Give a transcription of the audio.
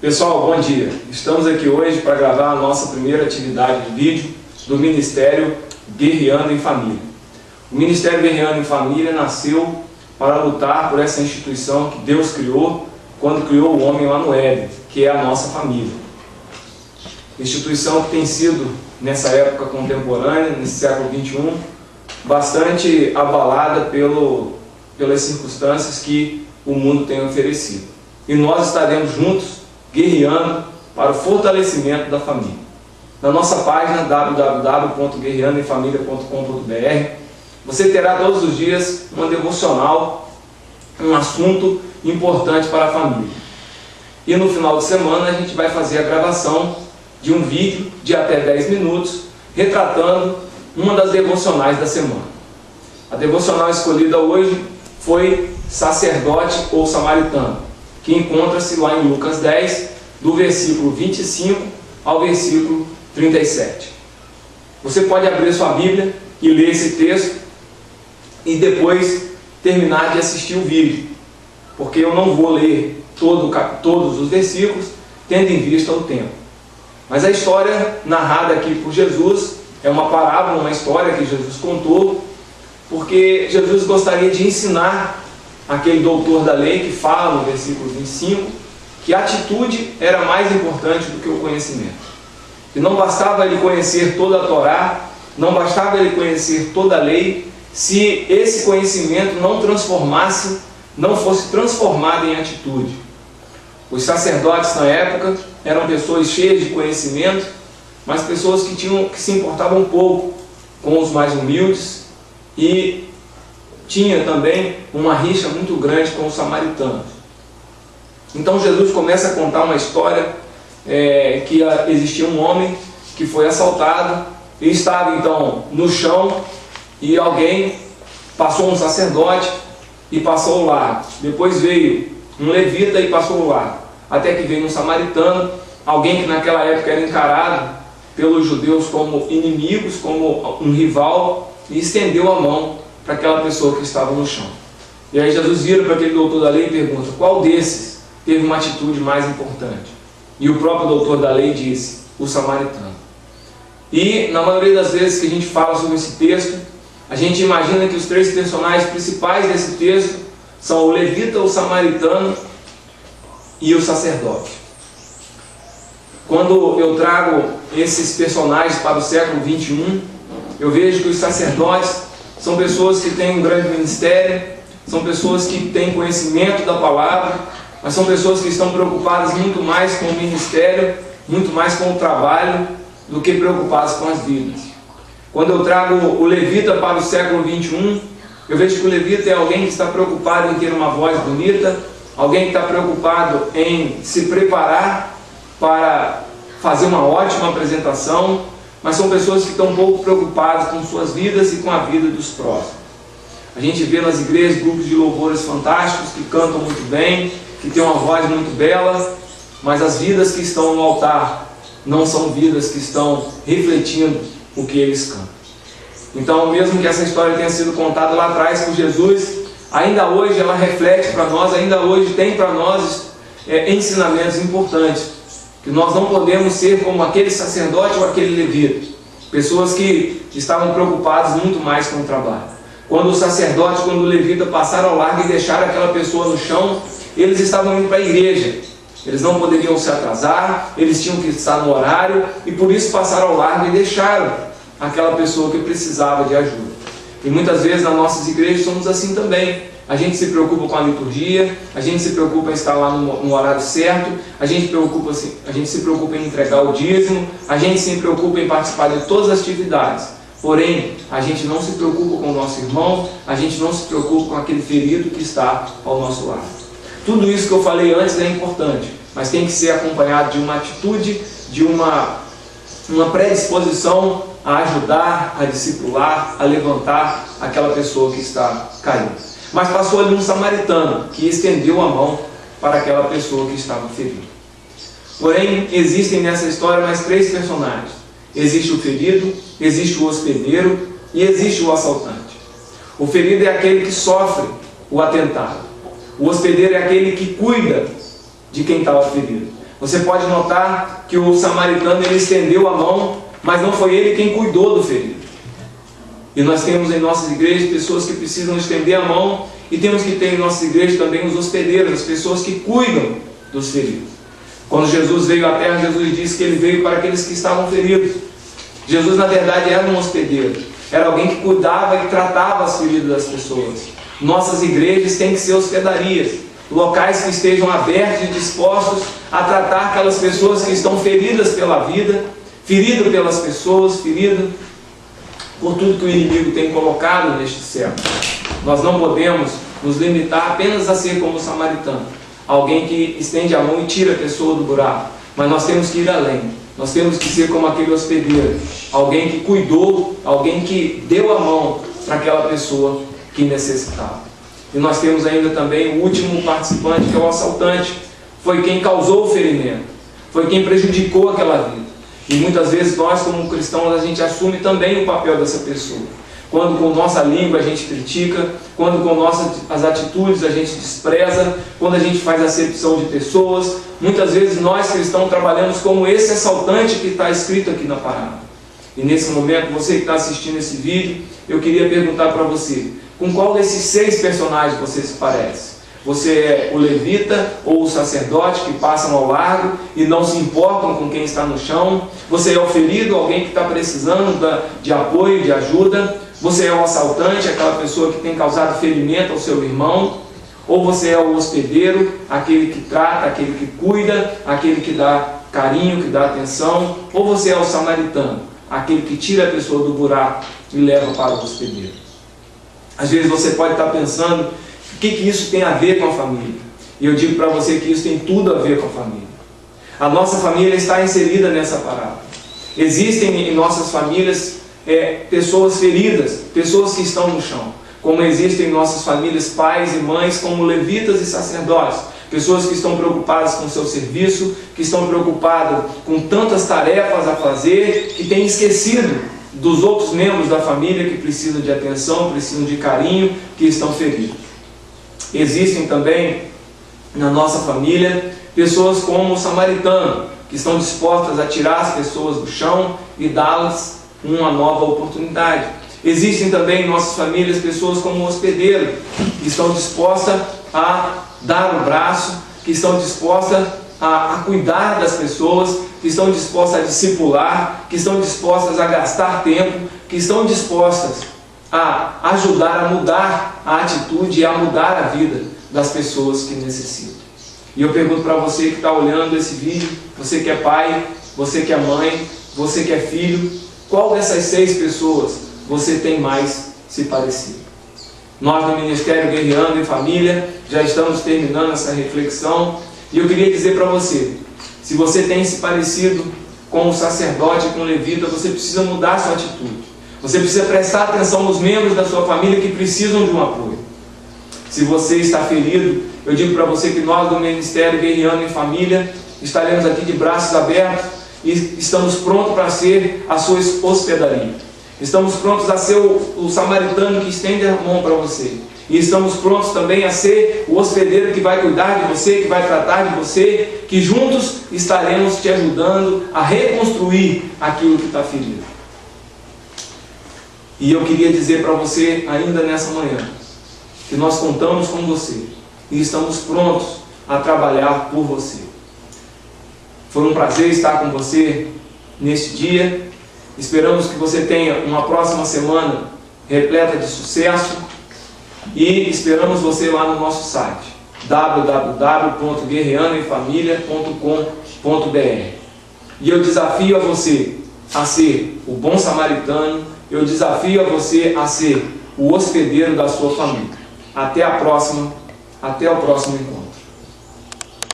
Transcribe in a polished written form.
Pessoal, bom dia. Estamos aqui hoje para gravar a nossa primeira atividade de vídeo do Ministério Guerreando em Família. O Ministério Guerreando em Família nasceu para lutar por essa instituição que Deus criou quando criou o homem lá no Éden, que é a nossa família. Instituição que tem sido, nessa época contemporânea, nesse século XXI, bastante abalada pelas circunstâncias que o mundo tem oferecido. E nós estaremos juntos guerreando para o fortalecimento da família. Na nossa página www.guerreandoemfamilia.com.br você terá todos os dias uma devocional, um assunto importante para a família. E no final de semana a gente vai fazer a gravação de um vídeo de até 10 minutos retratando uma das devocionais da semana. A devocional escolhida hoje foi Sacerdote ou Samaritano, que encontra-se lá em Lucas 10, do versículo 25 ao versículo 37. Você pode abrir sua Bíblia e ler esse texto e depois terminar de assistir o vídeo, porque eu não vou ler todos os versículos, tendo em vista o tempo. Mas a história narrada aqui por Jesus é uma parábola, uma história que Jesus contou, porque Jesus gostaria de ensinar aquele doutor da lei que fala no versículo 25 que a atitude era mais importante do que o conhecimento. Que não bastava ele conhecer toda a Torá, não bastava ele conhecer toda a lei, se esse conhecimento não fosse transformado em atitude. Os sacerdotes na época eram pessoas cheias de conhecimento, mas pessoas que se importavam pouco com os mais humildes, e tinha também uma rixa muito grande com os samaritanos. Então Jesus começa a contar uma história que existia um homem que foi assaltado e estava então no chão, e alguém passou, um sacerdote, e passou o largo. Depois veio um levita e passou o largo. Até que veio um samaritano, alguém que naquela época era encarado pelos judeus como inimigos, como um rival, e estendeu a mão para aquela pessoa que estava no chão. E aí Jesus vira para aquele doutor da lei e pergunta: qual desses teve uma atitude mais importante? E o próprio doutor da lei disse: o samaritano. E na maioria das vezes que a gente fala sobre esse texto, a gente imagina que os três personagens principais desse texto são o levita, o samaritano e o sacerdote. Quando eu trago esses personagens para o século XXI, eu vejo que os sacerdotes são pessoas que têm um grande ministério, são pessoas que têm conhecimento da palavra, mas são pessoas que estão preocupadas muito mais com o ministério, muito mais com o trabalho, do que preocupadas com as vidas. Quando eu trago o levita para o século XXI, eu vejo que o levita é alguém que está preocupado em ter uma voz bonita, alguém que está preocupado em se preparar para fazer uma ótima apresentação, mas são pessoas que estão um pouco preocupadas com suas vidas e com a vida dos próximos. A gente vê nas igrejas grupos de louvores fantásticos, que cantam muito bem, que têm uma voz muito bela, mas as vidas que estão no altar não são vidas que estão refletindo o que eles cantam. Então, mesmo que essa história tenha sido contada lá atrás por Jesus, ainda hoje ela reflete para nós, ainda hoje tem para nós ensinamentos importantes. Que nós não podemos ser como aquele sacerdote ou aquele levita, pessoas que estavam preocupadas muito mais com o trabalho. Quando o sacerdote, quando o levita passaram ao largo e deixaram aquela pessoa no chão, eles estavam indo para a igreja, eles não poderiam se atrasar, eles tinham que estar no horário, e por isso passaram ao largo e deixaram aquela pessoa que precisava de ajuda. E muitas vezes nas nossas igrejas somos assim também. A gente se preocupa com a liturgia, a gente se preocupa em estar lá no horário certo, a gente se preocupa em entregar o dízimo, a gente se preocupa em participar de todas as atividades. Porém, a gente não se preocupa com o nosso irmão, a gente não se preocupa com aquele ferido que está ao nosso lado. Tudo isso que eu falei antes é importante, mas tem que ser acompanhado de uma atitude, de uma predisposição a ajudar, a discipular, a levantar aquela pessoa que está caída. Mas passou ali um samaritano que estendeu a mão para aquela pessoa que estava ferida. Porém, existem nessa história mais três personagens. Existe o ferido, existe o hospedeiro e existe o assaltante. O ferido é aquele que sofre o atentado. O hospedeiro é aquele que cuida de quem estava ferido. Você pode notar que o samaritano ele estendeu a mão, mas não foi ele quem cuidou do ferido. E nós temos em nossas igrejas pessoas que precisam estender a mão, e temos que ter em nossas igrejas também os hospedeiros, as pessoas que cuidam dos feridos. Quando Jesus veio à terra, Jesus disse que ele veio para aqueles que estavam feridos. Jesus, na verdade, era um hospedeiro. Era alguém que cuidava e tratava as feridas das pessoas. Nossas igrejas têm que ser hospedarias, locais que estejam abertos e dispostos a tratar aquelas pessoas que estão feridas pela vida, feridas pelas pessoas, feridas por tudo que o inimigo tem colocado neste século. Nós não podemos nos limitar apenas a ser como o samaritano, alguém que estende a mão e tira a pessoa do buraco, mas nós temos que ir além. Nós temos que ser como aquele hospedeiro, alguém que cuidou, alguém que deu a mão para aquela pessoa que necessitava. E nós temos ainda também o último participante, que é o assaltante. Foi quem causou o ferimento, foi quem prejudicou aquela vida. E muitas vezes nós, como cristãos, a gente assume também o papel dessa pessoa. Quando com nossa língua a gente critica, quando com as atitudes a gente despreza, quando a gente faz acepção de pessoas, muitas vezes nós cristãos trabalhamos como esse assaltante que está escrito aqui na parábola. E nesse momento, você que está assistindo esse vídeo, eu queria perguntar para você, com qual desses 6 personagens você se parece? Você é o levita ou o sacerdote que passam ao largo e não se importam com quem está no chão? Você é o ferido, alguém que está precisando de apoio, de ajuda? Você é o assaltante, aquela pessoa que tem causado ferimento ao seu irmão? Ou você é o hospedeiro, aquele que trata, aquele que cuida, aquele que dá carinho, que dá atenção? Ou você é o samaritano, aquele que tira a pessoa do buraco e leva para o hospedeiro? Às vezes você pode estar pensando, o que isso tem a ver com a família? E eu digo para você que isso tem tudo a ver com a família. A nossa família está inserida nessa parábola. Existem em nossas famílias pessoas feridas, pessoas que estão no chão. Como existem em nossas famílias pais e mães como levitas e sacerdotes. Pessoas que estão preocupadas com o seu serviço, que estão preocupadas com tantas tarefas a fazer, que têm esquecido dos outros membros da família que precisam de atenção, precisam de carinho, que estão feridos. Existem também na nossa família pessoas como o samaritano, que estão dispostas a tirar as pessoas do chão e dá-las uma nova oportunidade. Existem também em nossas famílias pessoas como o hospedeiro, que estão dispostas a dar o braço, que estão dispostas a cuidar das pessoas, que estão dispostas a discipular, que estão dispostas a gastar tempo, que estão dispostas a ajudar a mudar a atitude e a mudar a vida das pessoas que necessitam. E eu pergunto para você que está olhando esse vídeo, você que é pai, você que é mãe, você que é filho, qual dessas 6 pessoas você tem mais se parecido? Nós no Ministério Guerreando em Família já estamos terminando essa reflexão e eu queria dizer para você, se você tem se parecido com o sacerdote e com o levita, você precisa mudar a sua atitude. Você precisa prestar atenção nos membros da sua família que precisam de um apoio. Se você está ferido, eu digo para você que nós do Ministério Guerreando em Família estaremos aqui de braços abertos e estamos prontos para ser a sua hospedaria. Estamos prontos a ser o samaritano que estende a mão para você. E estamos prontos também a ser o hospedeiro que vai cuidar de você, que vai tratar de você, que juntos estaremos te ajudando a reconstruir aquilo que está ferido. E eu queria dizer para você ainda nessa manhã, que nós contamos com você e estamos prontos a trabalhar por você. Foi um prazer estar com você neste dia. Esperamos que você tenha uma próxima semana repleta de sucesso e esperamos você lá no nosso site www.guerreandoemfamilia.com.br. E eu desafio a você a ser o bom samaritano, eu desafio a você a ser o hospedeiro da sua família. Até o próximo encontro.